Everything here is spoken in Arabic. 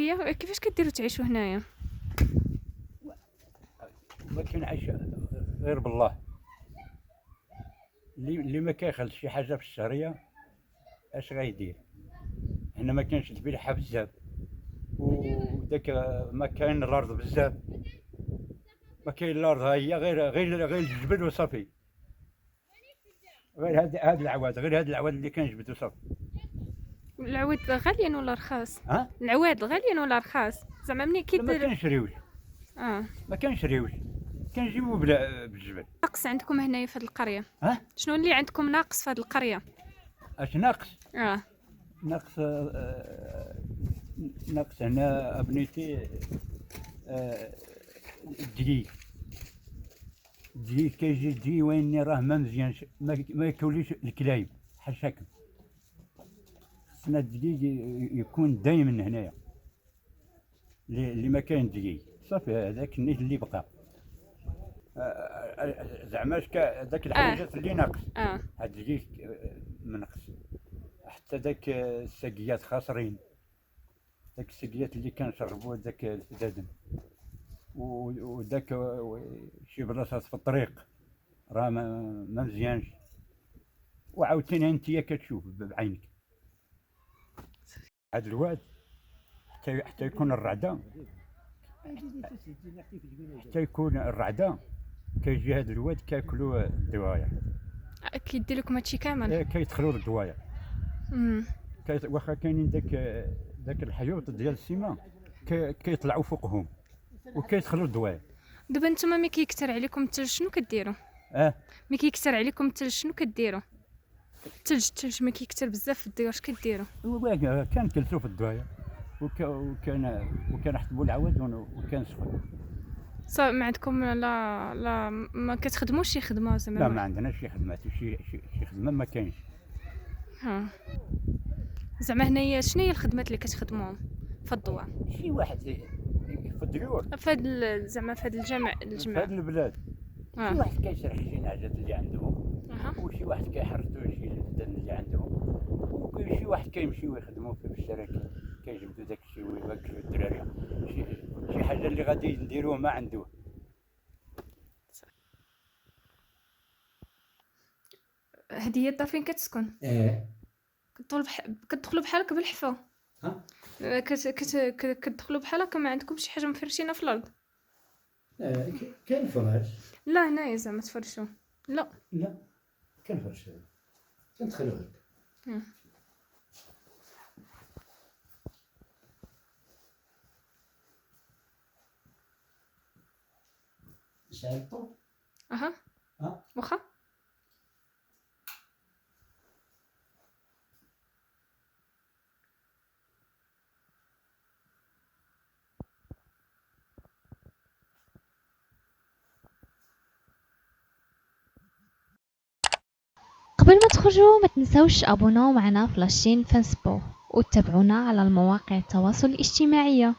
ليا كيفاش كديروا تعيشوا هنايا؟ ما كينعيش غير بالله. اللي ما كيخلص شي حاجه في الشهريه اش غيدير؟ هنا ما كاينش الفلاحه بزاف، وداك ما كاين الارض بزاف، ما كاين الارض، ها هي غير الجبل وصافي. غير هاد العواد، اللي كنجبد وصافي. العواد غاليين ولا رخاص؟ ها العواد غاليين ولا رخاص زعما ملي ما كيدير؟ كنشريوش، ما كنشريوش، كنجيبو بالجبل. ناقص عندكم هنايا في هاد القريه؟ ها شنو اللي عندكم ناقص في هاد القريه؟ اش ناقص؟ اه ناقص ناقص هنا ابنيتي الدقيق. كيجي الدقيق وين راه ما مزيانش، ما يكوليش الكلايب حاشاكم. خصنا الدقيق يكون دايما هنايا، اللي ما كاين دقيق صافي هذاك النيت اللي بقى. زعما داك الحاجات اللي ناقص. هاد الدقيق منقص. حتى داك الساقيات خاسرين، داك الساقيات اللي كنشربوا داك الفدادن، وداك شي بلاصات في الطريق راه ما مزيانش. وعاوتاني انت كتشوف بعينك هاد الواد حتى يكون الرعده، كيجي هاد الواد كياكلوا الدوايا. كيدير لكم هادشي كامل؟ كيدخلوا للدوايا. واخا كاينين داك الحيوط ديال السيما كيطلعوا فوقهم وكيدخلوا للدوايا. دابا نتوما ملي كيكثر عليكم الثلج شنو كديروا؟ ملي كيكثر عليكم الثلج شنو كديروا؟ الثلج ملي كيكثر بزاف في الديار اش كديروا؟ كنجلسوا في الدوايا وكنحطبوا العواد وكنسخن. صافي ما عندكم لا ما كتخدموش شي خدمه زعما؟ لا ما عندناش شي خدمات، شي خدمه ما كاينش. زعما هنايا شنو هي الخدمات اللي كتخدموهم في الضوء؟ شي واحد في الديور، زعما في هذا الجمع في هاد البلاد. شي واحد كيشرح شي حاجات اللي عندهم، وشي واحد كيحرثوا شي الفدان اللي عندهم، وشي واحد كيمشيو يخدموا في الشركه كيجبدوا داك الشيء ويوكلوا الدراري. شي حاجه اللي غادي نديروه ما عندوه. هذه هي الدار فين كتسكن؟ كتدخلوا بحالك بالحفا؟ كتدخلوا بحالك ما عندكم شي حاجه مفرشينها في الارض؟ كاين فراش. لا هنايا زعما تفرشوا؟ لا كاين فراش كندخلوا هكا. شعلتو؟ واخا. قبل ما تخرجوا ما تنسوش ابوناو معنا في لاشين فانسبو وتتابعونا على المواقع التواصل الاجتماعي.